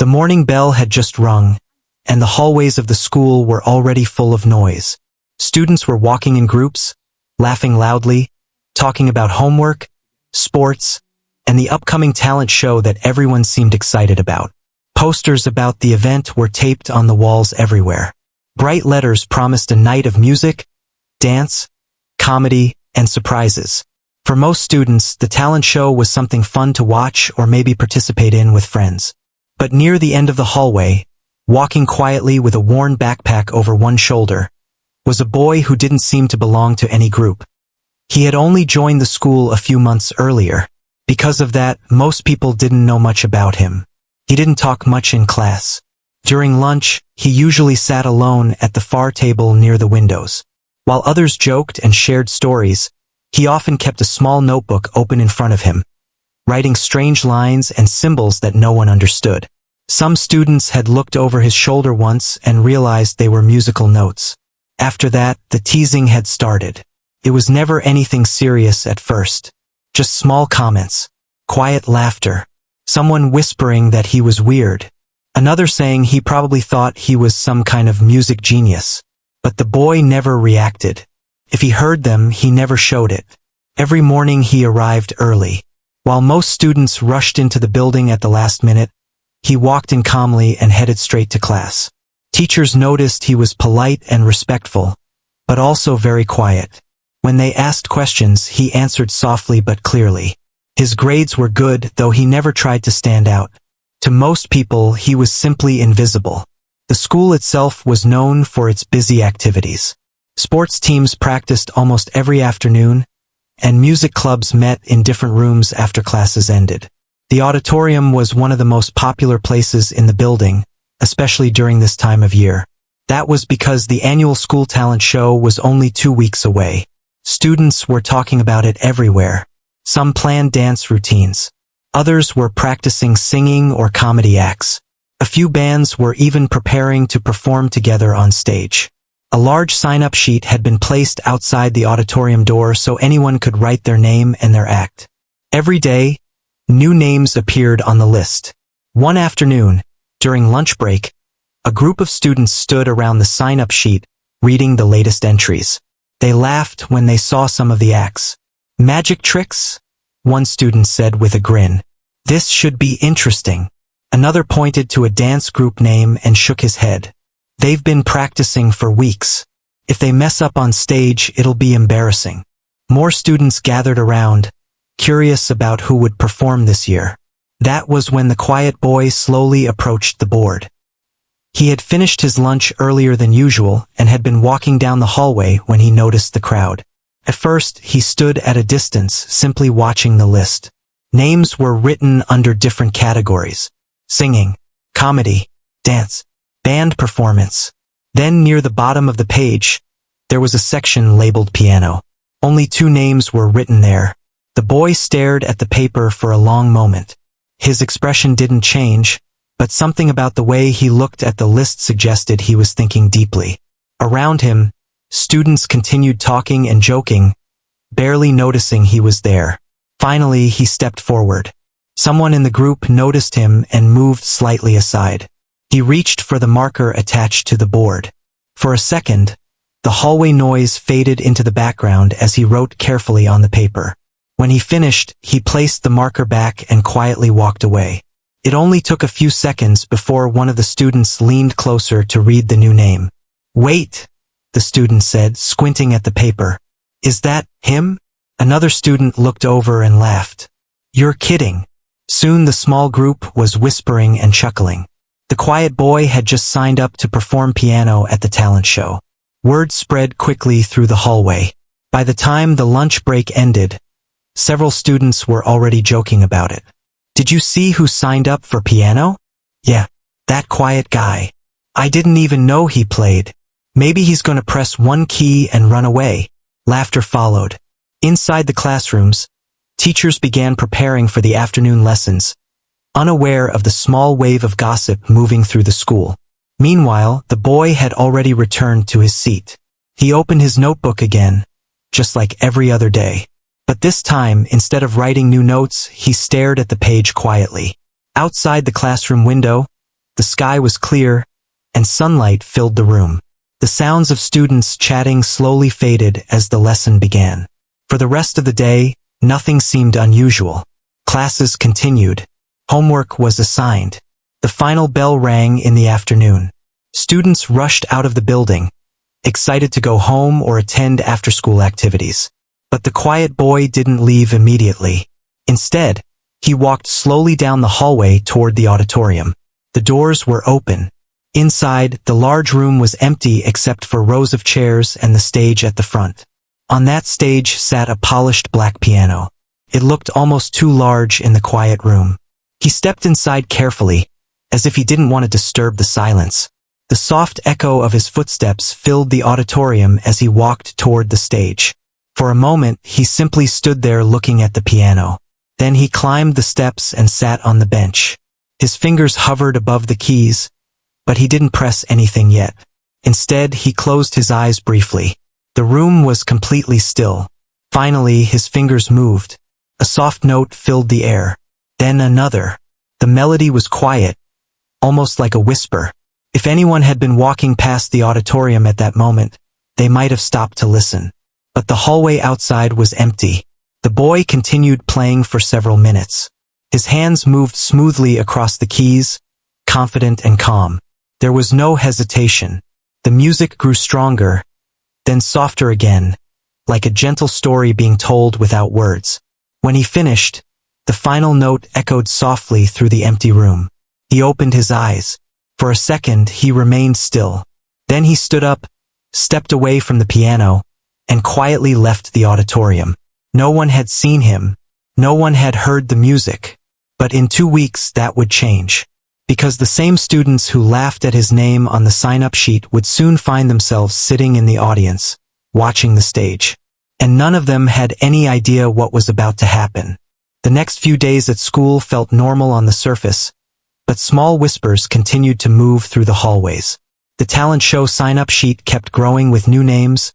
The morning bell had just rung, and the hallways of the school were already full of noise. Students were walking in groups, laughing loudly, talking about homework, sports, and the upcoming talent show that everyone seemed excited about. Posters about the event were taped on the walls everywhere. Bright letters promised a night of music, dance, comedy, and surprises. For most students, the talent show was something fun to watch or maybe participate in with friends. But near the end of the hallway, walking quietly with a worn backpack over one shoulder, was a boy who didn't seem to belong to any group. He had only joined the school a few months earlier. Because of that, most people didn't know much about him. He didn't talk much in class. During lunch, he usually sat alone at the far table near the windows. While others joked and shared stories, he often kept a small notebook open in front of him, writing strange lines and symbols that no one understood. Some students had looked over his shoulder once and realized they were musical notes. After that, the teasing had started. It was never anything serious at first. Just small comments, quiet laughter, someone whispering that he was weird, another saying he probably thought he was some kind of music genius. But the boy never reacted. If he heard them, he never showed it. Every morning he arrived early. While most students rushed into the building at the last minute, he walked in calmly and headed straight to class. Teachers noticed he was polite and respectful, but also very quiet. When they asked questions, he answered softly but clearly. His grades were good, though he never tried to stand out. To most people, he was simply invisible. The school itself was known for its busy activities. Sports teams practiced almost every afternoon, and music clubs met in different rooms after classes ended. The auditorium was one of the most popular places in the building, especially during this time of year. That was because the annual school talent show was only 2 weeks away. Students were talking about it everywhere. Some planned dance routines. Others were practicing singing or comedy acts. A few bands were even preparing to perform together on stage. A large sign-up sheet had been placed outside the auditorium door so anyone could write their name and their act. Every day, new names appeared on the list. One afternoon, during lunch break, a group of students stood around the sign-up sheet, reading the latest entries. They laughed when they saw some of the acts. "Magic tricks?" one student said with a grin. "This should be interesting." Another pointed to a dance group name and shook his head. "They've been practicing for weeks. If they mess up on stage, it'll be embarrassing." More students gathered around, curious about who would perform this year. That was when the quiet boy slowly approached the board. He had finished his lunch earlier than usual and had been walking down the hallway when he noticed the crowd. At first, he stood at a distance, simply watching the list. Names were written under different categories: singing, comedy, dance, band performance. Then near the bottom of the page, there was a section labeled piano. Only 2 names were written there. The boy stared at the paper for a long moment. His expression didn't change, but something about the way he looked at the list suggested he was thinking deeply. Around him, students continued talking and joking, barely noticing he was there. Finally, he stepped forward. Someone in the group noticed him and moved slightly aside. He reached for the marker attached to the board. For a second, the hallway noise faded into the background as he wrote carefully on the paper. When he finished, he placed the marker back and quietly walked away. It only took a few seconds before one of the students leaned closer to read the new name. "Wait," the student said, squinting at the paper. "Is that him?" Another student looked over and laughed. "You're kidding." Soon the small group was whispering and chuckling. The quiet boy had just signed up to perform piano at the talent show. Word spread quickly through the hallway. By the time the lunch break ended, several students were already joking about it. "Did you see who signed up for piano?" "Yeah, that quiet guy. I didn't even know he played. Maybe he's going to press one key and run away." Laughter followed. Inside the classrooms, teachers began preparing for the afternoon lessons, unaware of the small wave of gossip moving through the school. Meanwhile, the boy had already returned to his seat. He opened his notebook again, just like every other day. But this time, instead of writing new notes, he stared at the page quietly. Outside the classroom window, The sky was clear, and sunlight filled the room. The sounds of students chatting slowly faded as the lesson began. For the rest of the day, nothing seemed unusual. Classes continued. Homework was assigned. The final bell rang in the afternoon. Students rushed out of the building, excited to go home or attend after-school activities. But the quiet boy didn't leave immediately. Instead, he walked slowly down the hallway toward the auditorium. The doors were open. Inside, the large room was empty except for rows of chairs and the stage at the front. On that stage sat a polished black piano. It looked almost too large in the quiet room. He stepped inside carefully, as if he didn't want to disturb the silence. The soft echo of his footsteps filled the auditorium as he walked toward the stage. For a moment, he simply stood there looking at the piano. Then he climbed the steps and sat on the bench. His fingers hovered above the keys, but he didn't press anything yet. Instead, he closed his eyes briefly. The room was completely still. Finally, his fingers moved. A soft note filled the air. Then another. The melody was quiet, almost like a whisper. If anyone had been walking past the auditorium at that moment, they might have stopped to listen. But the hallway outside was empty. The boy continued playing for several minutes. His hands moved smoothly across the keys, confident and calm. There was no hesitation. The music grew stronger, then softer again, like a gentle story being told without words. When he finished, the final note echoed softly through the empty room. He opened his eyes. For a second, he remained still. Then he stood up, stepped away from the piano, and quietly left the auditorium. No one had seen him. No one had heard the music. But in 2 weeks, that would change. Because the same students who laughed at his name on the sign-up sheet would soon find themselves sitting in the audience, watching the stage. And none of them had any idea what was about to happen. The next few days at school felt normal on the surface, but small whispers continued to move through the hallways. The talent show sign-up sheet kept growing with new names,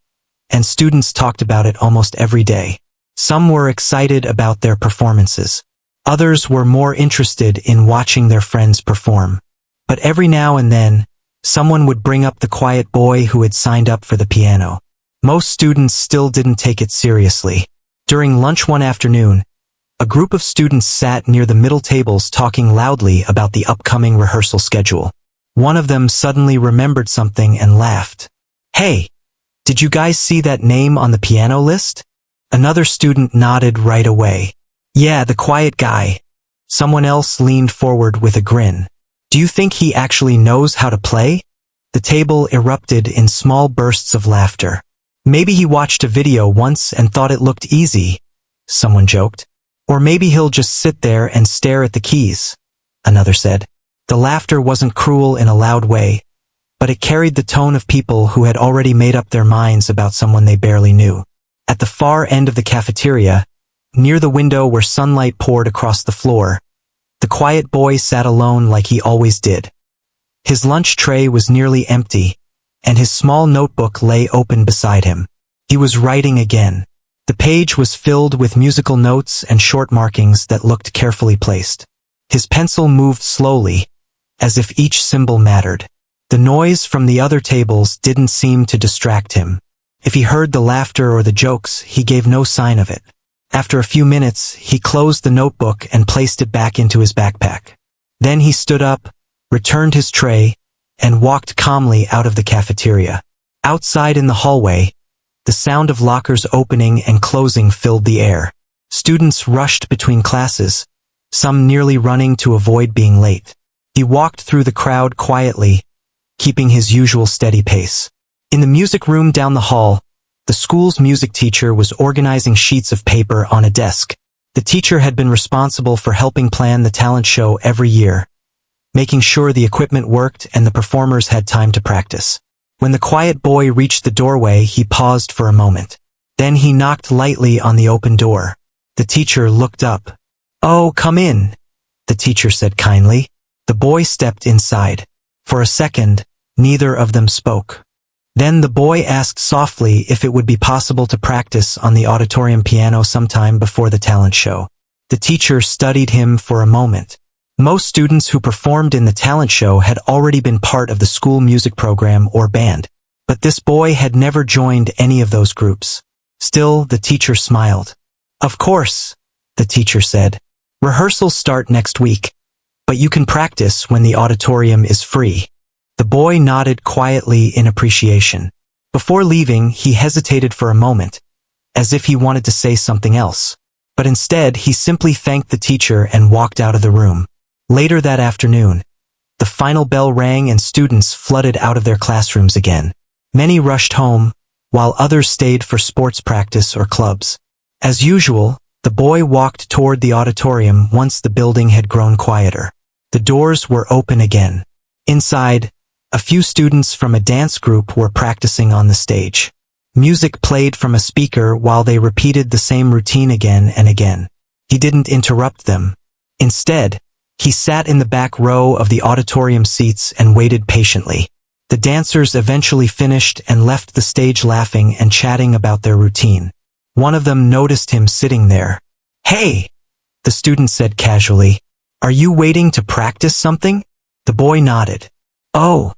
and students talked about it almost every day. Some were excited about their performances. Others were more interested in watching their friends perform. But every now and then, someone would bring up the quiet boy who had signed up for the piano. Most students still didn't take it seriously. During lunch one afternoon, a group of students sat near the middle tables talking loudly about the upcoming rehearsal schedule. One of them suddenly remembered something and laughed. "Hey, did you guys see that name on the piano list?" Another student nodded right away. "Yeah, the quiet guy." Someone else leaned forward with a grin. "Do you think he actually knows how to play?" The table erupted in small bursts of laughter. "Maybe he watched a video once and thought it looked easy," someone joked. "Or maybe he'll just sit there and stare at the keys," another said. The laughter wasn't cruel in a loud way, but it carried the tone of people who had already made up their minds about someone they barely knew. At the far end of the cafeteria, near the window where sunlight poured across the floor, the quiet boy sat alone like he always did. His lunch tray was nearly empty, and his small notebook lay open beside him. He was writing again. The page was filled with musical notes and short markings that looked carefully placed. His pencil moved slowly, as if each symbol mattered. The noise from the other tables didn't seem to distract him. If he heard the laughter or the jokes, he gave no sign of it. After a few minutes, he closed the notebook and placed it back into his backpack. Then he stood up, returned his tray, and walked calmly out of the cafeteria. Outside in the hallway, the sound of lockers opening and closing filled the air. Students rushed between classes, some nearly running to avoid being late. He walked through the crowd quietly, keeping his usual steady pace. In the music room down the hall, the school's music teacher was organizing sheets of paper on a desk. The teacher had been responsible for helping plan the talent show every year, making sure the equipment worked and the performers had time to practice. When the quiet boy reached the doorway, he paused for a moment. Then he knocked lightly on the open door. The teacher looked up. "Oh, come in," the teacher said kindly. The boy stepped inside. For a second, neither of them spoke. Then the boy asked softly if it would be possible to practice on the auditorium piano sometime before the talent show. The teacher studied him for a moment. Most students who performed in the talent show had already been part of the school music program or band, but this boy had never joined any of those groups. Still, the teacher smiled. "Of course," the teacher said. "Rehearsals start next week, but you can practice when the auditorium is free." The boy nodded quietly in appreciation. Before leaving, he hesitated for a moment, as if he wanted to say something else. But instead, he simply thanked the teacher and walked out of the room. Later that afternoon, the final bell rang and students flooded out of their classrooms again. Many rushed home, while others stayed for sports practice or clubs. As usual, the boy walked toward the auditorium once the building had grown quieter. The doors were open again. Inside, a few students from a dance group were practicing on the stage. Music played from a speaker while they repeated the same routine again and again. He didn't interrupt them. Instead, he sat in the back row of the auditorium seats and waited patiently. The dancers eventually finished and left the stage laughing and chatting about their routine. One of them noticed him sitting there. "Hey," the student said casually, "are you waiting to practice something?" The boy nodded. "Oh,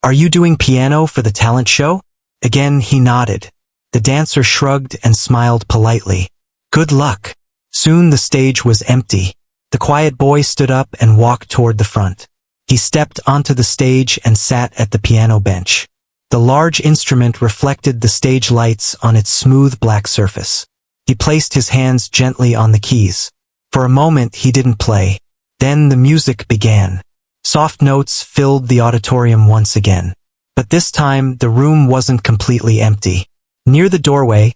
are you doing piano for the talent show?" Again he nodded. The dancer shrugged and smiled politely. "Good luck." Soon the stage was empty. The quiet boy stood up and walked toward the front. He stepped onto the stage and sat at the piano bench. The large instrument reflected the stage lights on its smooth black surface. He placed his hands gently on the keys. For a moment he didn't play. Then the music began. Soft notes filled the auditorium once again. But this time the room wasn't completely empty. Near the doorway,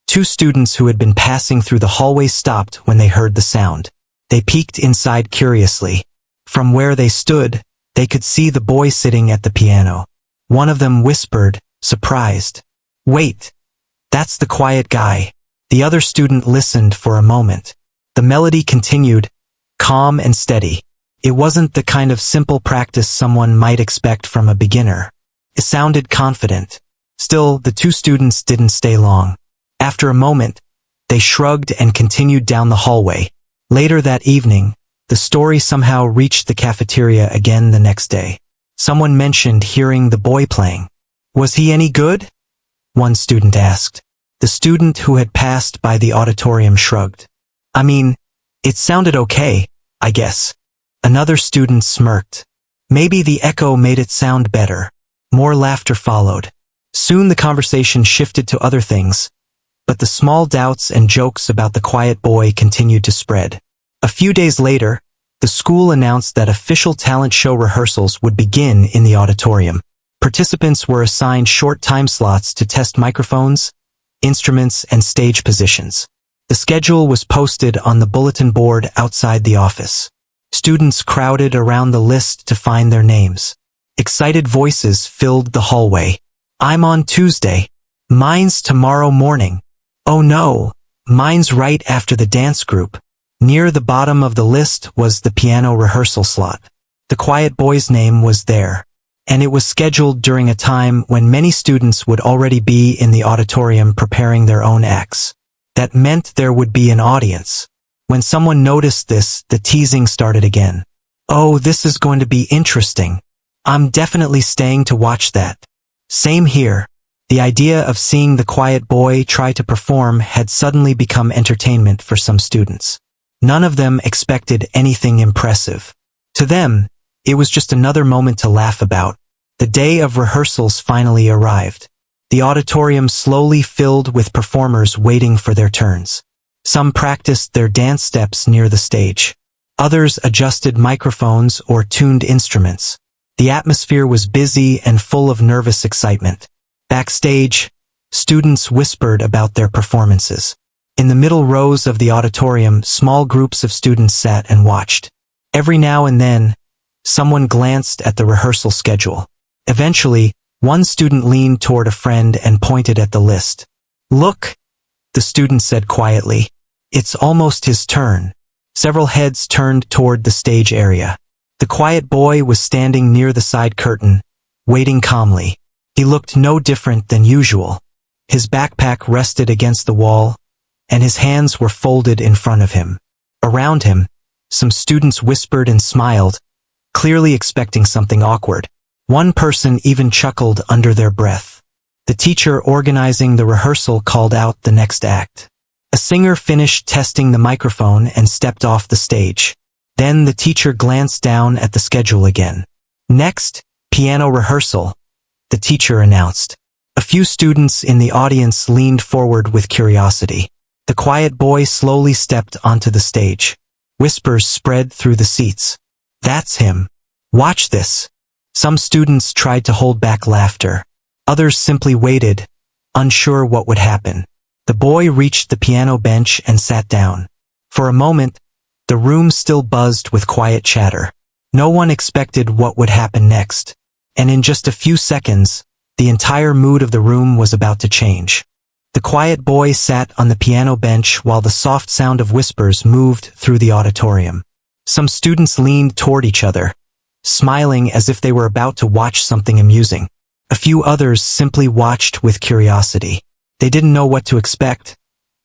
two students who had been passing through the hallway stopped when they heard the sound. They peeked inside curiously. From where they stood, they could see the boy sitting at the piano. One of them whispered, surprised, "Wait, that's the quiet guy." The other student listened for a moment. The melody continued, calm and steady. It wasn't the kind of simple practice someone might expect from a beginner. It sounded confident. Still, the two students didn't stay long. After a moment, they shrugged and continued down the hallway. Later that evening, the story somehow reached the cafeteria again the next day. Someone mentioned hearing the boy playing. "Was he any good?" one student asked. The student who had passed by the auditorium shrugged. "I mean, it sounded okay, I guess." Another student smirked. "Maybe the echo made it sound better." More laughter followed. Soon the conversation shifted to other things, but the small doubts and jokes about the quiet boy continued to spread. A few days later, the school announced that official talent show rehearsals would begin in the auditorium. Participants were assigned short time slots to test microphones, instruments, and stage positions. The schedule was posted on the bulletin board outside the office. Students crowded around the list to find their names. Excited voices filled the hallway. "I'm on Tuesday." "Mine's tomorrow morning." "Oh no, mine's right after the dance group." Near the bottom of the list was the piano rehearsal slot. The quiet boy's name was there, and it was scheduled during a time when many students would already be in the auditorium preparing their own acts. That meant there would be an audience. When someone noticed this, the teasing started again. "Oh, this is going to be interesting. I'm definitely staying to watch that." Same here. The idea of seeing the quiet boy try to perform had suddenly become entertainment for some students. None of them expected anything impressive. To them, it was just another moment to laugh about. The day of rehearsals finally arrived. The auditorium slowly filled with performers waiting for their turns. Some practiced their dance steps near the stage. Others adjusted microphones or tuned instruments. The atmosphere was busy and full of nervous excitement. Backstage, students whispered about their performances. In the middle rows of the auditorium, small groups of students sat and watched. Every now and then, someone glanced at the rehearsal schedule. Eventually, one student leaned toward a friend and pointed at the list. "Look," the student said quietly. "It's almost his turn." Several heads turned toward the stage area. The quiet boy was standing near the side curtain, waiting calmly. He looked no different than usual. His backpack rested against the wall, and his hands were folded in front of him. Around him, Some students whispered and smiled, clearly expecting something awkward. One person even chuckled under their breath. The teacher organizing the rehearsal called out the next act. A singer finished testing the microphone and stepped off the stage. Then the teacher glanced down at the schedule again. Next, piano rehearsal, the teacher announced. A few students in the audience leaned forward with curiosity. The quiet boy slowly stepped onto the stage. Whispers spread through the seats. "That's him. Watch this." Some students tried to hold back laughter. Others simply waited, unsure what would happen. The boy reached the piano bench and sat down. For a moment, the room still buzzed with quiet chatter. No one expected what would happen next. And in just a few seconds, the entire mood of the room was about to change. The quiet boy sat on the piano bench while the soft sound of whispers moved through the auditorium. Some students leaned toward each other, smiling as if they were about to watch something amusing. A few others simply watched with curiosity. They didn't know what to expect,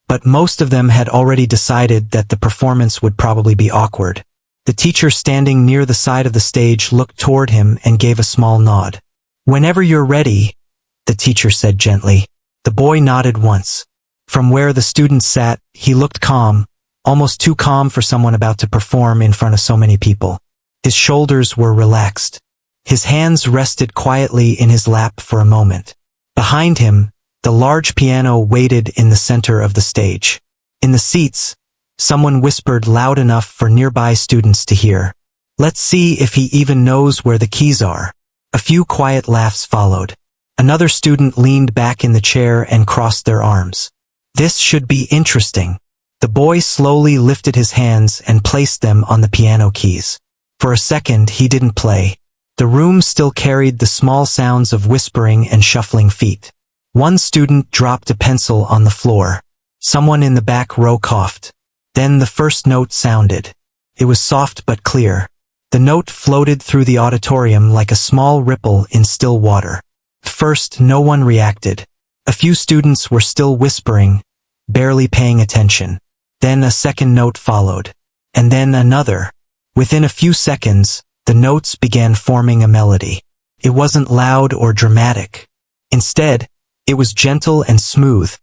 but most of them had already decided that the performance would probably be awkward. The teacher standing near the side of the stage looked toward him and gave a small nod. "Whenever you're ready," the teacher said gently. The boy nodded once. From where the student sat, he looked calm, almost too calm for someone about to perform in front of so many people. His shoulders were relaxed. His hands rested quietly in his lap for a moment. Behind him, the large piano waited in the center of the stage. In the seats, someone whispered loud enough for nearby students to hear. "Let's see if he even knows where the keys are." A few quiet laughs followed. Another student leaned back in the chair and crossed their arms. "This should be interesting." The boy slowly lifted his hands and placed them on the piano keys. For a second, he didn't play. The room still carried the small sounds of whispering and shuffling feet. One student dropped a pencil on the floor. Someone in the back row coughed. Then the first note sounded. It was soft but clear. The note floated through the auditorium like a small ripple in still water. At first, no one reacted. A few students were still whispering, barely paying attention. Then a second note followed. And then another. Within a few seconds, the notes began forming a melody. It wasn't loud or dramatic. Instead, it was gentle and smooth,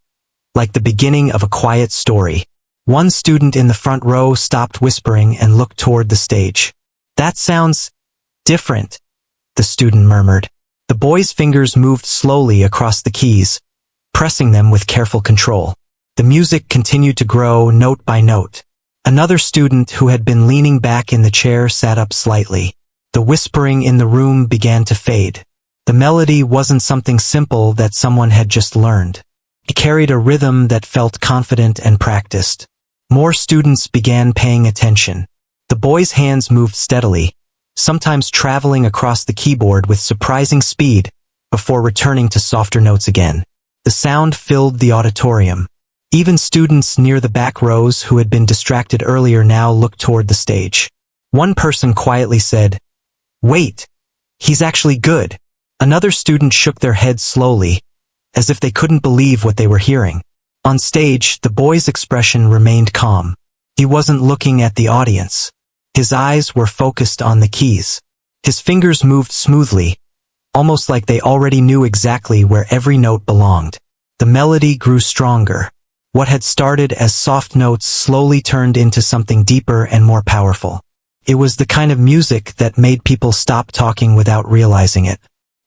like the beginning of a quiet story. One student in the front row stopped whispering and looked toward the stage. "That sounds different," the student murmured. The boy's fingers moved slowly across the keys, pressing them with careful control. The music continued to grow note by note. Another student who had been leaning back in the chair sat up slightly. The whispering in the room began to fade. The melody wasn't something simple that someone had just learned. It carried a rhythm that felt confident and practiced. More students began paying attention. The boy's hands moved steadily, sometimes traveling across the keyboard with surprising speed before returning to softer notes again. The sound filled the auditorium. Even students near the back rows who had been distracted earlier now looked toward the stage. One person quietly said, "Wait, he's actually good." Another student shook their head slowly, as if they couldn't believe what they were hearing. On stage, the boy's expression remained calm. He wasn't looking at the audience. His eyes were focused on the keys. His fingers moved smoothly, almost like they already knew exactly where every note belonged. The melody grew stronger. What had started as soft notes slowly turned into something deeper and more powerful. It was the kind of music that made people stop talking without realizing it.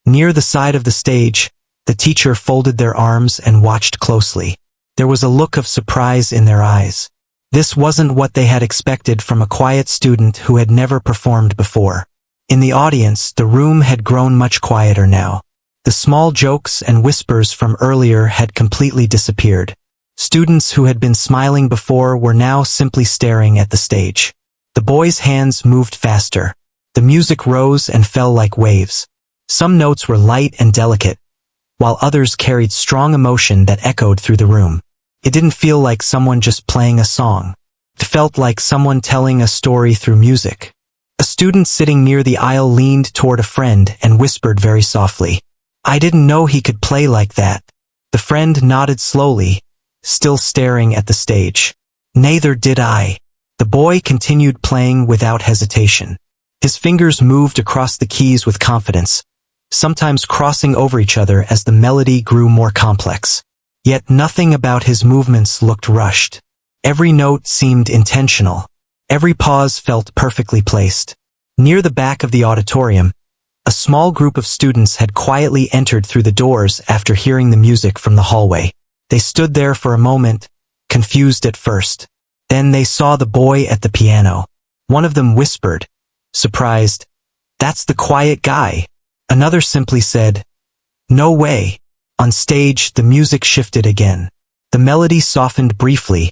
Near the side of the stage, the teacher folded their arms and watched closely. There was a look of surprise in their eyes. This wasn't what they had expected from a quiet student who had never performed before. In the audience, the room had grown much quieter now. The small jokes and whispers from earlier had completely disappeared. Students who had been smiling before were now simply staring at the stage. The boy's hands moved faster. The music rose and fell like waves. Some notes were light and delicate, while others carried strong emotion that echoed through the room. It didn't feel like someone just playing a song. It felt like someone telling a story through music. A student sitting near the aisle leaned toward a friend and whispered very softly, "I didn't know he could play like that." The friend nodded slowly, still staring at the stage. "Neither did I." The boy continued playing without hesitation. His fingers moved across the keys with confidence, sometimes crossing over each other as the melody grew more complex. Yet nothing about his movements looked rushed. Every note seemed intentional. Every pause felt perfectly placed. Near the back of the auditorium, a small group of students had quietly entered through the doors after hearing the music from the hallway. They stood there for a moment, confused at first. Then they saw the boy at the piano. One of them whispered, surprised, "That's the quiet guy." Another simply said, "No way." On stage, the music shifted again. The melody softened briefly,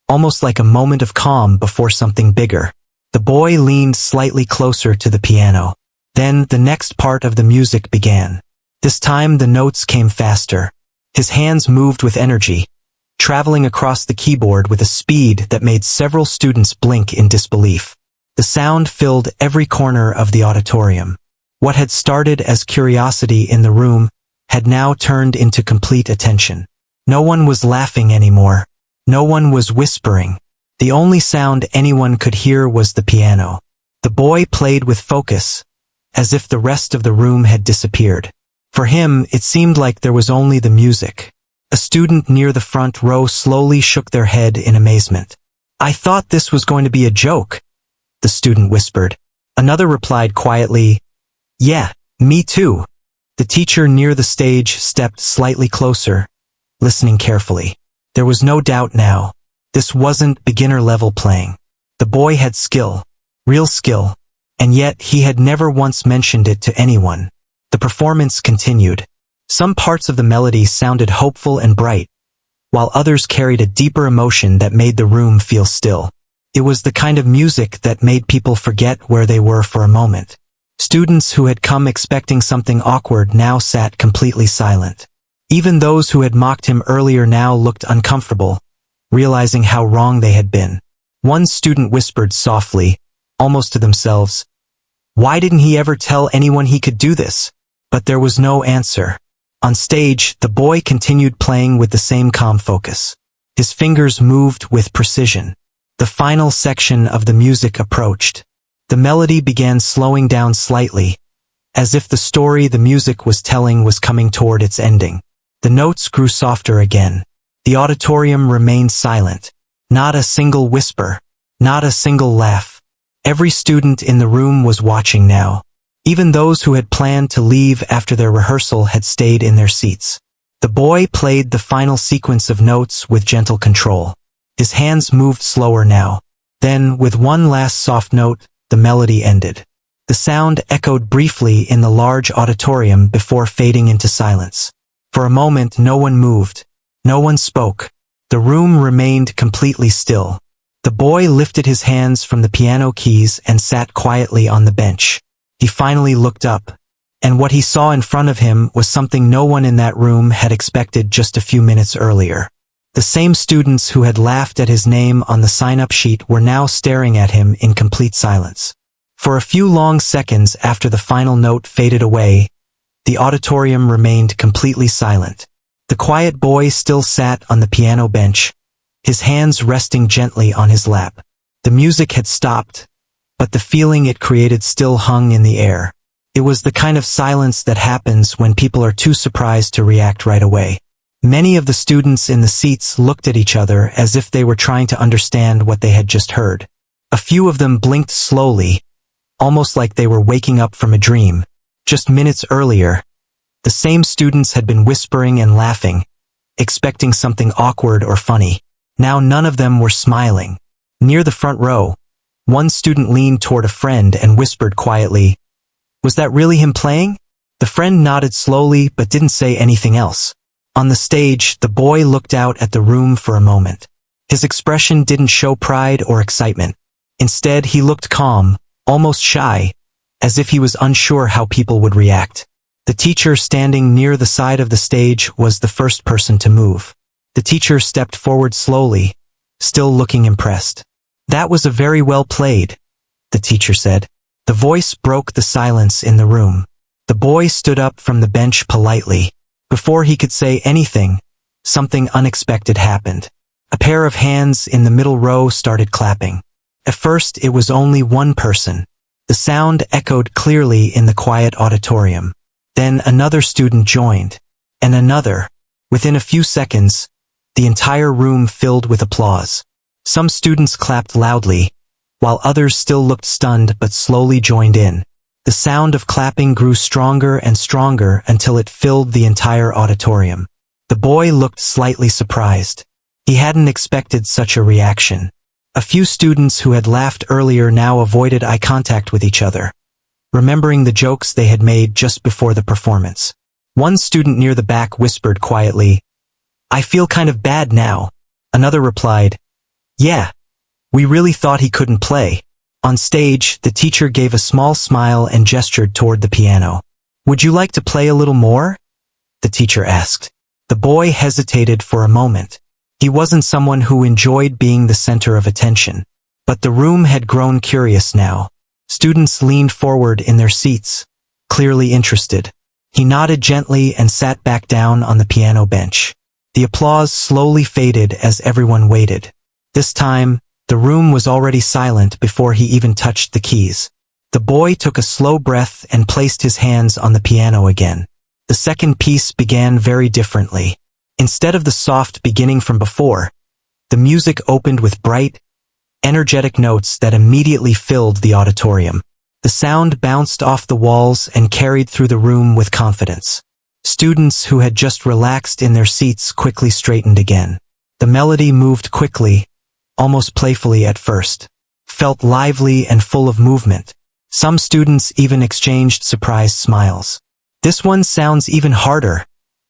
almost like a moment of calm before something bigger. The boy leaned slightly closer to the piano. Then the next part of the music began. This time the notes came faster. His hands moved with energy, traveling across the keyboard with a speed that made several students blink in disbelief. The sound filled every corner of the auditorium. What had started as curiosity in the room had now turned into complete attention. No one was laughing anymore. No one was whispering. The only sound anyone could hear was the piano. The boy played with focus, as if the rest of the room had disappeared. For him, it seemed like there was only the music. A student near the front row slowly shook their head in amazement. "I thought this was going to be a joke," the student whispered. Another replied quietly, "Yeah, me too." The teacher near the stage stepped slightly closer, listening carefully. There was no doubt now. This wasn't beginner-level playing. The boy had skill, real skill, and yet he had never once mentioned it to anyone. The performance continued. Some parts of the melody sounded hopeful and bright, while others carried a deeper emotion that made the room feel still. It was the kind of music that made people forget where they were for a moment. Students who had come expecting something awkward now sat completely silent. Even those who had mocked him earlier now looked uncomfortable, realizing how wrong they had been. One student whispered softly, almost to themselves, "Why didn't he ever tell anyone he could do this?" But there was no answer. On stage, the boy continued playing with the same calm focus. His fingers moved with precision. The final section of the music approached. The melody began slowing down slightly, as if the story the music was telling was coming toward its ending. The notes grew softer again. The auditorium remained silent. Not a single whisper. Not a single laugh. Every student in the room was watching now. Even those who had planned to leave after their rehearsal had stayed in their seats. The boy played the final sequence of notes with gentle control. His hands moved slower now. Then, with one last soft note, the melody ended. The sound echoed briefly in the large auditorium before fading into silence. For a moment, no one moved. No one spoke. The room remained completely still. The boy lifted his hands from the piano keys and sat quietly on the bench. He finally looked up, and what he saw in front of him was something no one in that room had expected just a few minutes earlier. The same students who had laughed at his name on the sign-up sheet were now staring at him in complete silence. For a few long seconds after the final note faded away, the auditorium remained completely silent. The quiet boy still sat on the piano bench, his hands resting gently on his lap. The music had stopped, but the feeling it created still hung in the air. It was the kind of silence that happens when people are too surprised to react right away. Many of the students in the seats looked at each other as if they were trying to understand what they had just heard. A few of them blinked slowly, almost like they were waking up from a dream. Just minutes earlier, the same students had been whispering and laughing, expecting something awkward or funny. Now none of them were smiling. Near the front row, one student leaned toward a friend and whispered quietly, "Was that really him playing?" The friend nodded slowly but didn't say anything else. On the stage, the boy looked out at the room for a moment. His expression didn't show pride or excitement. Instead, he looked calm, almost shy, as if he was unsure how people would react. The teacher standing near the side of the stage was the first person to move. The teacher stepped forward slowly, still looking impressed. "That was a very well played," the teacher said. The voice broke the silence in the room. The boy stood up from the bench politely. Before he could say anything, something unexpected happened. A pair of hands in the middle row started clapping. At first, it was only one person. The sound echoed clearly in the quiet auditorium. Then another student joined, and another. Within a few seconds, the entire room filled with applause. Some students clapped loudly, while others still looked stunned but slowly joined in. The sound of clapping grew stronger and stronger until it filled the entire auditorium. The boy looked slightly surprised. He hadn't expected such a reaction. A few students who had laughed earlier now avoided eye contact with each other, remembering the jokes they had made just before the performance. One student near the back whispered quietly, "I feel kind of bad now." Another replied, "Yeah, we really thought he couldn't play." On stage, the teacher gave a small smile and gestured toward the piano. "Would you like to play a little more?" the teacher asked. The boy hesitated for a moment. He wasn't someone who enjoyed being the center of attention. But the room had grown curious now. Students leaned forward in their seats, clearly interested. He nodded gently and sat back down on the piano bench. The applause slowly faded as everyone waited. This time, the room was already silent before he even touched the keys. The boy took a slow breath and placed his hands on the piano again. The second piece began very differently. Instead of the soft beginning from before, the music opened with bright, energetic notes that immediately filled the auditorium. The sound bounced off the walls and carried through the room with confidence. Students who had just relaxed in their seats quickly straightened again. The melody moved quickly, almost playfully at first, felt lively and full of movement. Some students even exchanged surprised smiles. "This one sounds even harder,"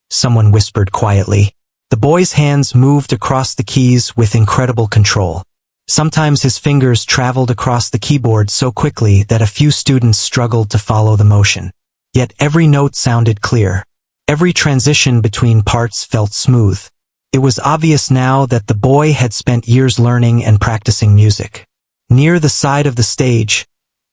someone whispered quietly. The boy's hands moved across the keys with incredible control. Sometimes his fingers traveled across the keyboard so quickly that a few students struggled to follow the motion. Yet every note sounded clear. Every transition between parts felt smooth. It was obvious now that the boy had spent years learning and practicing music. Near the side of the stage,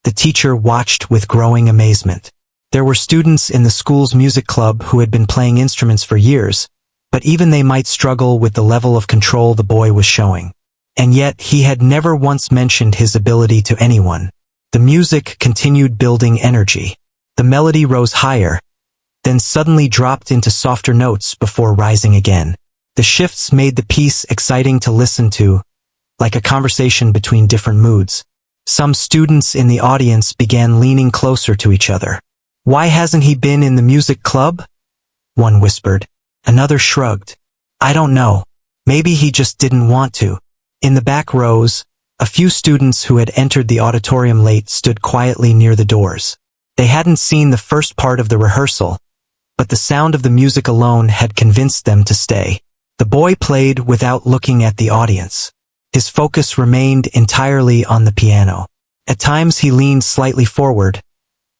the teacher watched with growing amazement. There were students in the school's music club who had been playing instruments for years, but even they might struggle with the level of control the boy was showing. And yet he had never once mentioned his ability to anyone. The music continued building energy. The melody rose higher, then suddenly dropped into softer notes before rising again. The shifts made the piece exciting to listen to, like a conversation between different moods. Some students in the audience began leaning closer to each other. "Why hasn't he been in the music club?" one whispered. Another shrugged. "I don't know. Maybe he just didn't want to." In the back rows, a few students who had entered the auditorium late stood quietly near the doors. They hadn't seen the first part of the rehearsal, but the sound of the music alone had convinced them to stay. The boy played without looking at the audience. His focus remained entirely on the piano. At times he leaned slightly forward,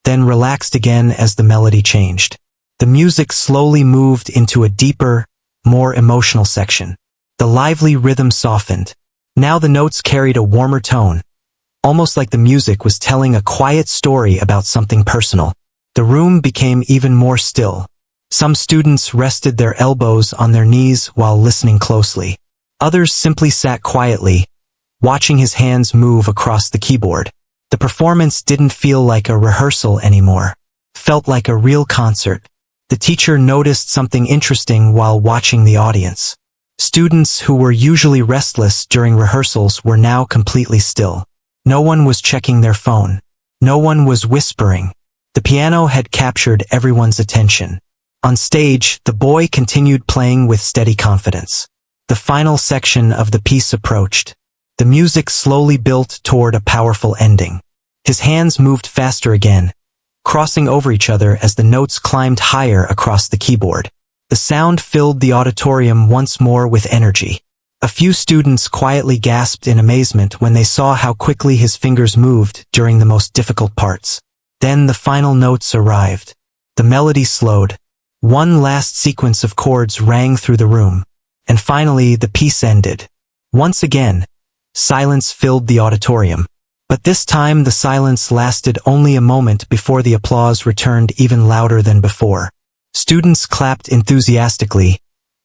then relaxed again as the melody changed. The music slowly moved into a deeper, more emotional section. The lively rhythm softened. Now the notes carried a warmer tone, almost like the music was telling a quiet story about something personal. The room became even more still. Some students rested their elbows on their knees while listening closely. Others simply sat quietly, watching his hands move across the keyboard. The performance didn't feel like a rehearsal anymore. It felt like a real concert. The teacher noticed something interesting while watching the audience. Students who were usually restless during rehearsals were now completely still. No one was checking their phone. No one was whispering. The piano had captured everyone's attention. On stage, the boy continued playing with steady confidence. The final section of the piece approached. The music slowly built toward a powerful ending. His hands moved faster again, crossing over each other as the notes climbed higher across the keyboard. The sound filled the auditorium once more with energy. A few students quietly gasped in amazement when they saw how quickly his fingers moved during the most difficult parts. Then the final notes arrived. The melody slowed. One last sequence of chords rang through the room. And finally, the piece ended. Once again, silence filled the auditorium. But this time the silence lasted only a moment before the applause returned even louder than before. Students clapped enthusiastically,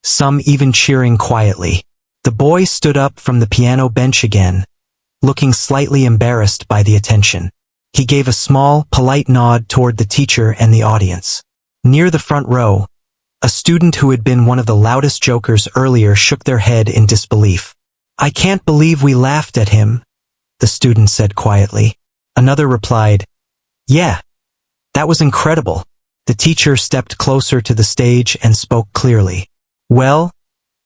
some even cheering quietly. The boy stood up from the piano bench again, looking slightly embarrassed by the attention. He gave a small, polite nod toward the teacher and the audience. Near the front row, a student who had been one of the loudest jokers earlier shook their head in disbelief. "I can't believe we laughed at him," the student said quietly. Another replied, "Yeah, that was incredible." The teacher stepped closer to the stage and spoke clearly. "Well,"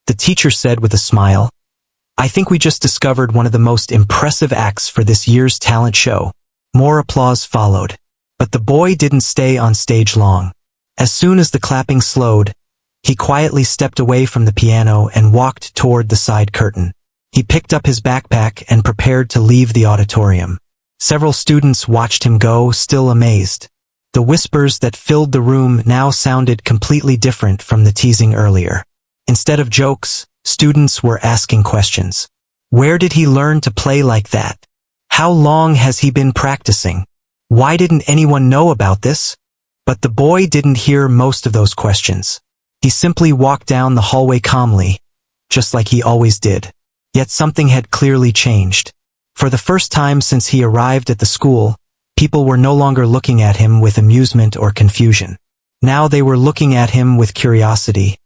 the teacher said with a smile, "I think we just discovered one of the most impressive acts for this year's talent show." More applause followed. But the boy didn't stay on stage long. As soon as the clapping slowed, he quietly stepped away from the piano and walked toward the side curtain. He picked up his backpack and prepared to leave the auditorium. Several students watched him go, still amazed. The whispers that filled the room now sounded completely different from the teasing earlier. Instead of jokes, students were asking questions. Where did he learn to play like that? How long has he been practicing? Why didn't anyone know about this? But the boy didn't hear most of those questions. He simply walked down the hallway calmly, just like he always did. Yet something had clearly changed. For the first time since he arrived at the school, people were no longer looking at him with amusement or confusion. Now they were looking at him with curiosity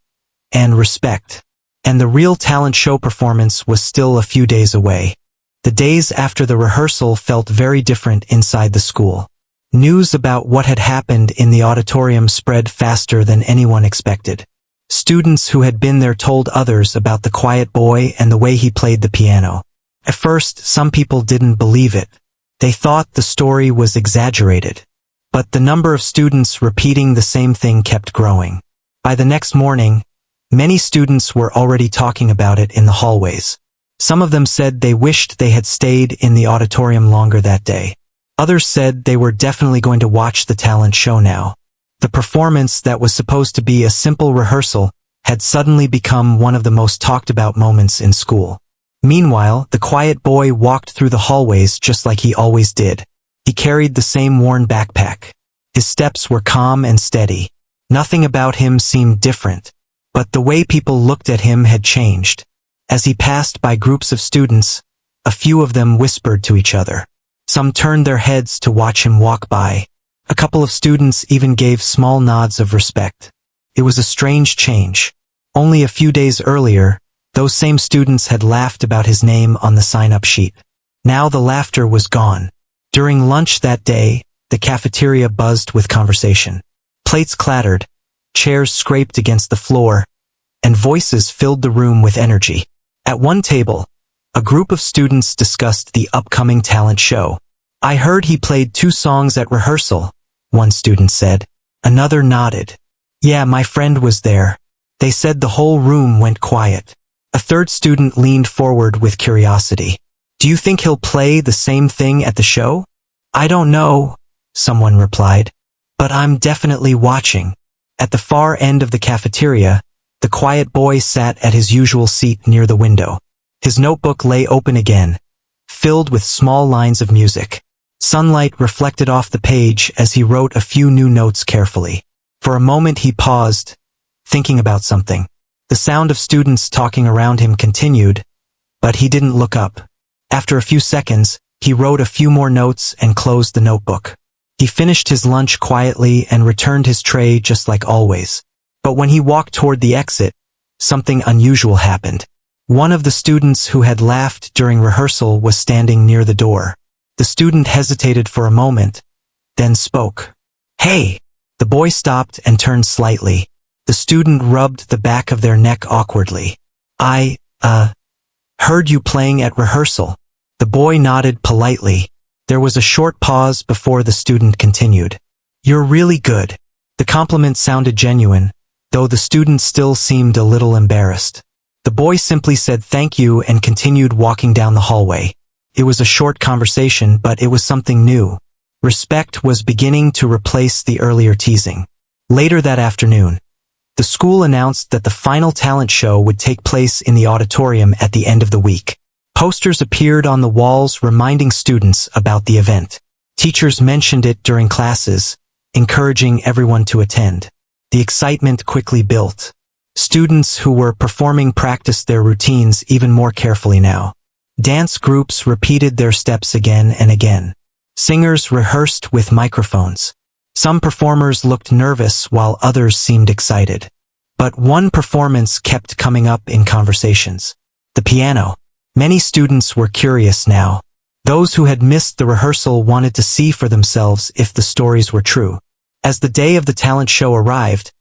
and respect. And the real talent show performance was still a few days away. The days after the rehearsal felt very different inside the school. News about what had happened in the auditorium spread faster than anyone expected. Students who had been there told others about the quiet boy and the way he played the piano. At first, some people didn't believe it. They thought the story was exaggerated. But the number of students repeating the same thing kept growing. By the next morning, many students were already talking about it in the hallways. Some of them said they wished they had stayed in the auditorium longer that day. Others said they were definitely going to watch the talent show now. The performance that was supposed to be a simple rehearsal had suddenly become one of the most talked about moments in school. Meanwhile, the quiet boy walked through the hallways just like he always did. He carried the same worn backpack. His steps were calm and steady. Nothing about him seemed different. But the way people looked at him had changed. As he passed by groups of students, a few of them whispered to each other. Some turned their heads to watch him walk by. A couple of students even gave small nods of respect. It was a strange change. Only a few days earlier, those same students had laughed about his name on the sign-up sheet. Now the laughter was gone. During lunch that day, the cafeteria buzzed with conversation. Plates clattered, chairs scraped against the floor, and voices filled the room with energy. At one table, a group of students discussed the upcoming talent show. "I heard he played 2 songs at rehearsal," one student said. Another nodded. "Yeah, my friend was there." They said the whole room went quiet. A third student leaned forward with curiosity. "Do you think he'll play the same thing at the show?" "I don't know," someone replied. "But I'm definitely watching." At the far end of the cafeteria, the quiet boy sat at his usual seat near the window. His notebook lay open again, filled with small lines of music. Sunlight reflected off the page as he wrote a few new notes carefully. For a moment he paused, thinking about something. The sound of students talking around him continued, but he didn't look up. After a few seconds, he wrote a few more notes and closed the notebook. He finished his lunch quietly and returned his tray just like always. But when he walked toward the exit, something unusual happened. One of the students who had laughed during rehearsal was standing near the door. The student hesitated for a moment, then spoke. "Hey!" The boy stopped and turned slightly. The student rubbed the back of their neck awkwardly. I heard you playing at rehearsal." The boy nodded politely. There was a short pause before the student continued. "You're really good." The compliment sounded genuine, though the student still seemed a little embarrassed. The boy simply said thank you and continued walking down the hallway. It was a short conversation, but it was something new. Respect was beginning to replace the earlier teasing. Later that afternoon, the school announced that the final talent show would take place in the auditorium at the end of the week. Posters appeared on the walls reminding students about the event. Teachers mentioned it during classes, encouraging everyone to attend. The excitement quickly built. Students who were performing practiced their routines even more carefully now. Dance groups repeated their steps again and again. Singers rehearsed with microphones. Some performers looked nervous while others seemed excited. But one performance kept coming up in conversations. The piano. Many students were curious now. Those who had missed the rehearsal wanted to see for themselves if the stories were true. As the day of the talent show arrived,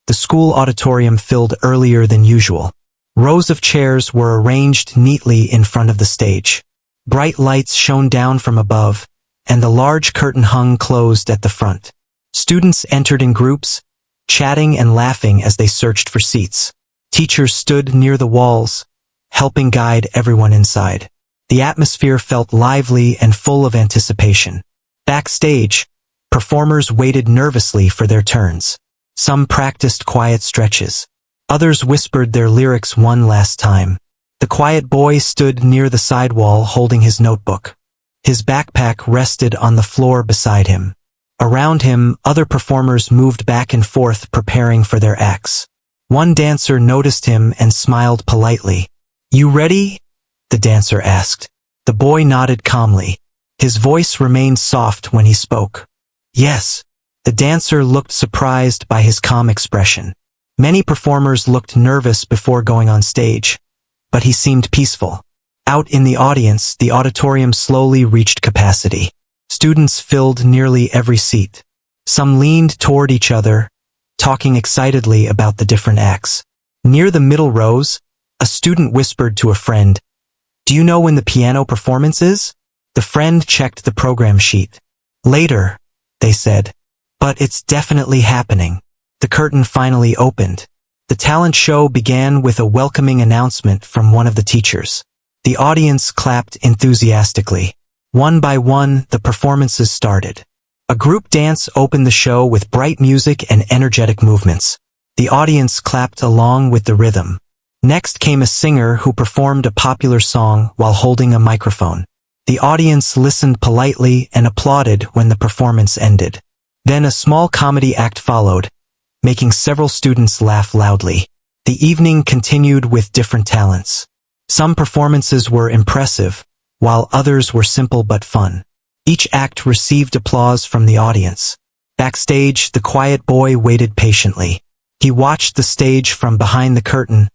the school auditorium filled earlier than usual. Rows of chairs were arranged neatly in front of the stage. Bright lights shone down from above, and the large curtain hung closed at the front. Students entered in groups, chatting and laughing as they searched for seats. Teachers stood near the walls, helping guide everyone inside. The atmosphere felt lively and full of anticipation. Backstage, performers waited nervously for their turns. Some practiced quiet stretches. Others whispered their lyrics one last time. The quiet boy stood near the side wall holding his notebook. His backpack rested on the floor beside him. Around him, other performers moved back and forth preparing for their acts. One dancer noticed him and smiled politely. "You ready?" the dancer asked. The boy nodded calmly. His voice remained soft when he spoke. "Yes." The dancer looked surprised by his calm expression. Many performers looked nervous before going on stage, but he seemed peaceful. Out in the audience, the auditorium slowly reached capacity. Students filled nearly every seat. Some leaned toward each other, talking excitedly about the different acts. Near the middle rows, a student whispered to a friend, "Do you know when the piano performance is?" The friend checked the program sheet. "Later," they said. "But it's definitely happening." The curtain finally opened. The talent show began with a welcoming announcement from one of the teachers. The audience clapped enthusiastically. One by one, the performances started. A group dance opened the show with bright music and energetic movements. The audience clapped along with the rhythm. Next came a singer who performed a popular song while holding a microphone. The audience listened politely and applauded when the performance ended. Then a small comedy act followed, making several students laugh loudly. The evening continued with different talents. Some performances were impressive, while others were simple but fun. Each act received applause from the audience. Backstage, the quiet boy waited patiently. He watched the stage from behind the curtain,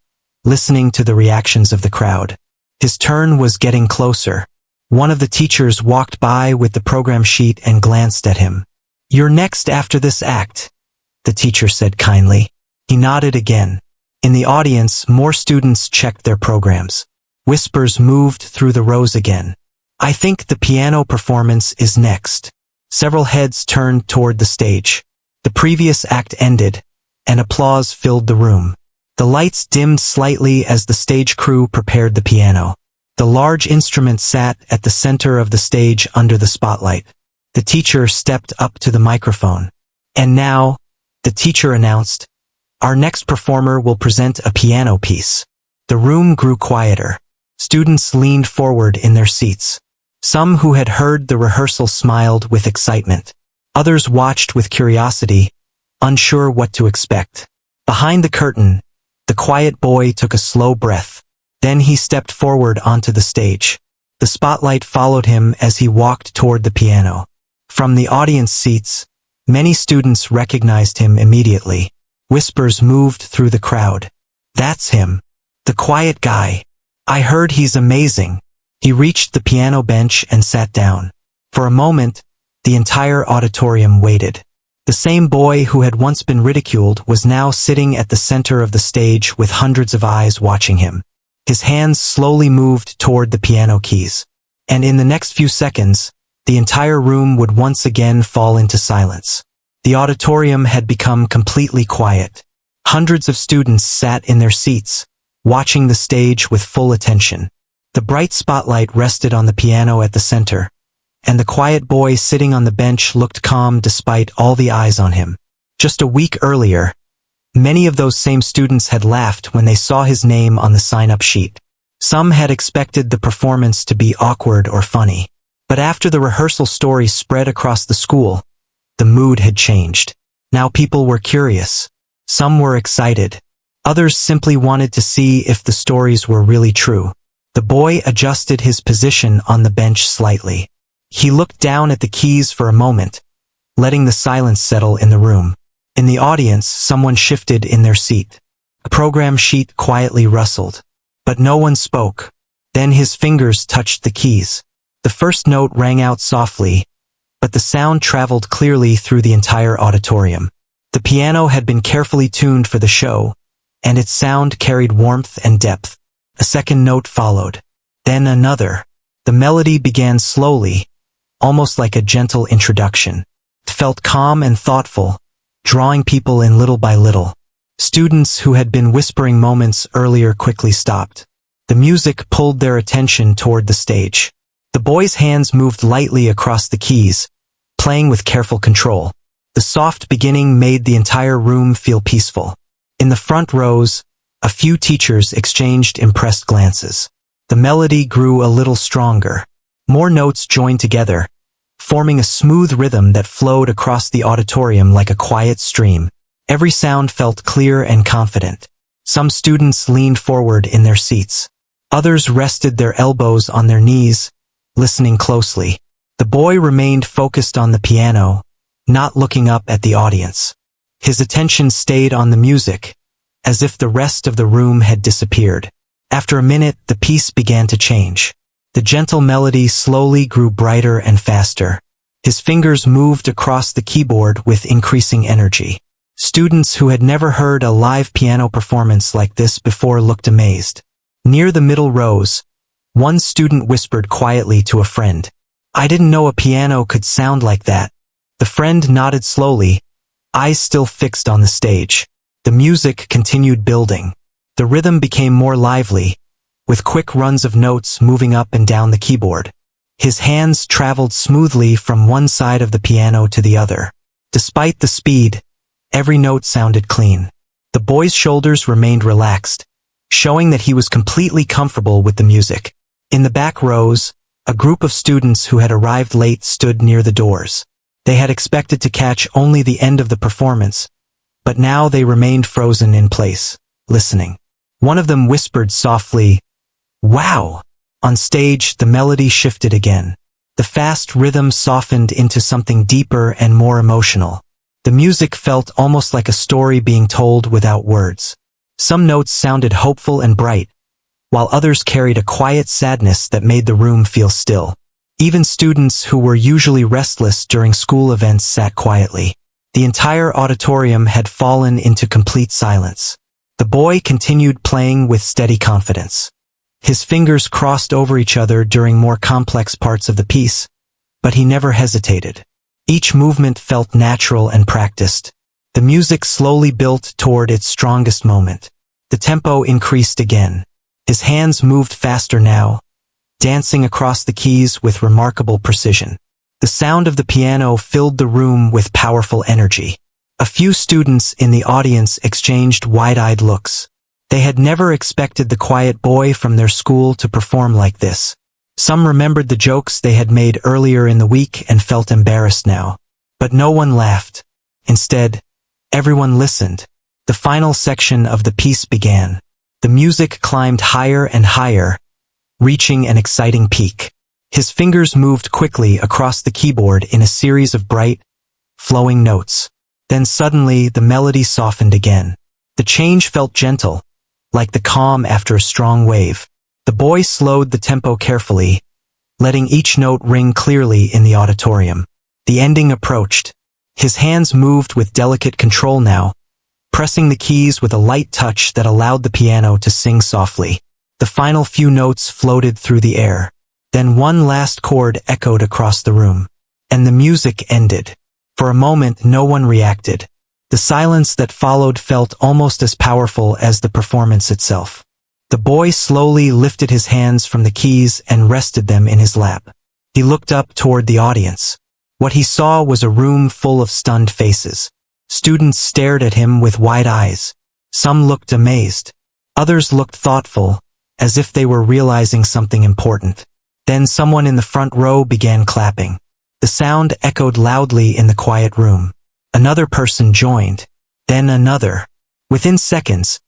listening to the reactions of the crowd. His turn was getting closer. One of the teachers walked by with the program sheet and glanced at him. "You're next after this act," the teacher said kindly. He nodded again. In the audience, more students checked their programs. Whispers moved through the rows again. "I think the piano performance is next." Several heads turned toward the stage. The previous act ended, and applause filled the room. The lights dimmed slightly as the stage crew prepared the piano. The large instrument sat at the center of the stage under the spotlight. The teacher stepped up to the microphone. "And now," the teacher announced, "our next performer will present a piano piece." The room grew quieter. Students leaned forward in their seats. Some who had heard the rehearsal smiled with excitement. Others watched with curiosity, unsure what to expect. Behind the curtain, the quiet boy took a slow breath. Then he stepped forward onto the stage. The spotlight followed him as he walked toward the piano. From the audience seats, many students recognized him immediately. Whispers moved through the crowd. "That's him. The quiet guy. I heard he's amazing." He reached the piano bench and sat down. For a moment, the entire auditorium waited. The same boy who had once been ridiculed was now sitting at the center of the stage with hundreds of eyes watching him. His hands slowly moved toward the piano keys. And in the next few seconds, the entire room would once again fall into silence. The auditorium had become completely quiet. Hundreds of students sat in their seats, watching the stage with full attention. The bright spotlight rested on the piano at the center, and the quiet boy sitting on the bench looked calm despite all the eyes on him. Just a week earlier, many of those same students had laughed when they saw his name on the sign-up sheet. Some had expected the performance to be awkward or funny. But after the rehearsal story spread across the school, the mood had changed. Now people were curious. Some were excited. Others simply wanted to see if the stories were really true. The boy adjusted his position on the bench slightly. He looked down at the keys for a moment, letting the silence settle in the room. In the audience, someone shifted in their seat. A program sheet quietly rustled. But no one spoke. Then his fingers touched the keys. The first note rang out softly, but the sound traveled clearly through the entire auditorium. The piano had been carefully tuned for the show, and its sound carried warmth and depth. A second note followed. Then another. The melody began slowly, almost like a gentle introduction. It felt calm and thoughtful, drawing people in little by little. Students who had been whispering moments earlier quickly stopped. The music pulled their attention toward the stage. The boy's hands moved lightly across the keys, playing with careful control. The soft beginning made the entire room feel peaceful. In the front rows, a few teachers exchanged impressed glances. The melody grew a little stronger. More notes joined together, forming a smooth rhythm that flowed across the auditorium like a quiet stream. Every sound felt clear and confident. Some students leaned forward in their seats. Others rested their elbows on their knees, listening closely. The boy remained focused on the piano, not looking up at the audience. His attention stayed on the music, as if the rest of the room had disappeared. After a minute, the piece began to change. The gentle melody slowly grew brighter and faster. His fingers moved across the keyboard with increasing energy. Students who had never heard a live piano performance like this before looked amazed. Near the middle rows, one student whispered quietly to a friend, "I didn't know a piano could sound like that." The friend nodded slowly, eyes still fixed on the stage. The music continued building. The rhythm became more lively, with quick runs of notes moving up and down the keyboard. His hands traveled smoothly from one side of the piano to the other. Despite the speed, every note sounded clean. The boy's shoulders remained relaxed, showing that he was completely comfortable with the music. In the back rows, a group of students who had arrived late stood near the doors. They had expected to catch only the end of the performance, but now they remained frozen in place, listening. One of them whispered softly, "Wow!" On stage, the melody shifted again. The fast rhythm softened into something deeper and more emotional. The music felt almost like a story being told without words. Some notes sounded hopeful and bright, while others carried a quiet sadness that made the room feel still. Even students who were usually restless during school events sat quietly. The entire auditorium had fallen into complete silence. The boy continued playing with steady confidence. His fingers crossed over each other during more complex parts of the piece, but he never hesitated. Each movement felt natural and practiced. The music slowly built toward its strongest moment. The tempo increased again. His hands moved faster now, dancing across the keys with remarkable precision. The sound of the piano filled the room with powerful energy. A few students in the audience exchanged wide-eyed looks. They had never expected the quiet boy from their school to perform like this. Some remembered the jokes they had made earlier in the week and felt embarrassed now. But no one laughed. Instead, everyone listened. The final section of the piece began. The music climbed higher and higher, reaching an exciting peak. His fingers moved quickly across the keyboard in a series of bright, flowing notes. Then suddenly the melody softened again. The change felt gentle, like the calm after a strong wave. The boy slowed the tempo carefully, letting each note ring clearly in the auditorium. The ending approached. His hands moved with delicate control now, pressing the keys with a light touch that allowed the piano to sing softly. The final few notes floated through the air. Then one last chord echoed across the room. And the music ended. For a moment, no one reacted. The silence that followed felt almost as powerful as the performance itself. The boy slowly lifted his hands from the keys and rested them in his lap. He looked up toward the audience. What he saw was a room full of stunned faces. Students stared at him with wide eyes. Some looked amazed. Others looked thoughtful, as if they were realizing something important. Then someone in the front row began clapping. The sound echoed loudly in the quiet room. Another person joined. Then another. Within seconds,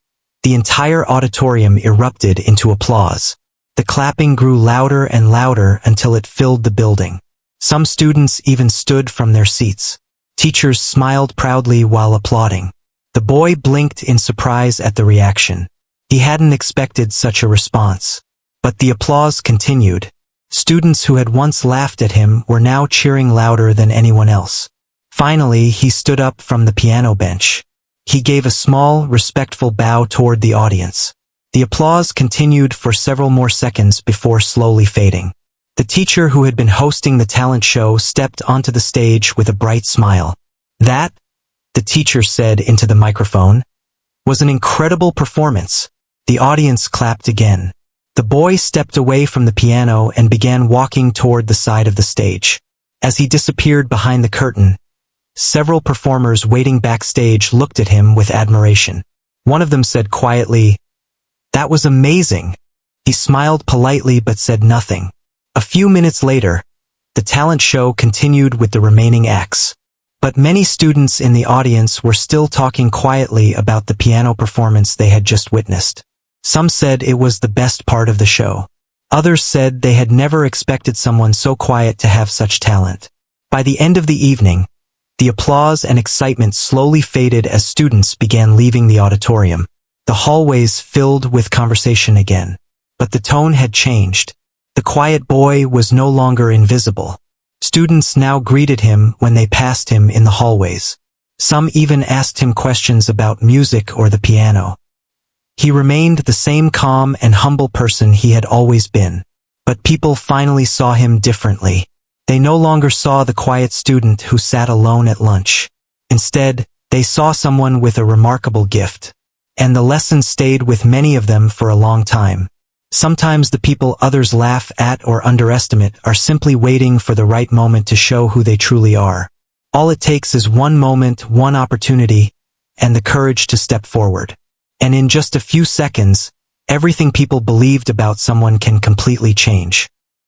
the entire auditorium erupted into applause. The clapping grew louder and louder until it filled the building. Some students even stood from their seats. Teachers smiled proudly while applauding. The boy blinked in surprise at the reaction. He hadn't expected such a response. But the applause continued. Students who had once laughed at him were now cheering louder than anyone else. Finally, he stood up from the piano bench. He gave a small, respectful bow toward the audience. The applause continued for several more seconds before slowly fading. The teacher who had been hosting the talent show stepped onto the stage with a bright smile. "That," the teacher said into the microphone, "was an incredible performance." The audience clapped again. The boy stepped away from the piano and began walking toward the side of the stage. As he disappeared behind the curtain, several performers waiting backstage looked at him with admiration. One of them said quietly, "That was amazing." He smiled politely but said nothing. A few minutes later, the talent show continued with the remaining acts. But many students in the audience were still talking quietly about the piano performance they had just witnessed. Some said it was the best part of the show. Others said they had never expected someone so quiet to have such talent. By the end of the evening, the applause and excitement slowly faded as students began leaving the auditorium. The hallways filled with conversation again. But the tone had changed. The quiet boy was no longer invisible. Students now greeted him when they passed him in the hallways. Some even asked him questions about music or the piano. He remained the same calm and humble person he had always been. But people finally saw him differently. They no longer saw the quiet student who sat alone at lunch. Instead, they saw someone with a remarkable gift. And the lesson stayed with many of them for a long time. Sometimes the people others laugh at or underestimate are simply waiting for the right moment to show who they truly are. All it takes is one moment, one opportunity, and the courage to step forward. And in just a few seconds, everything people believed about someone can completely change.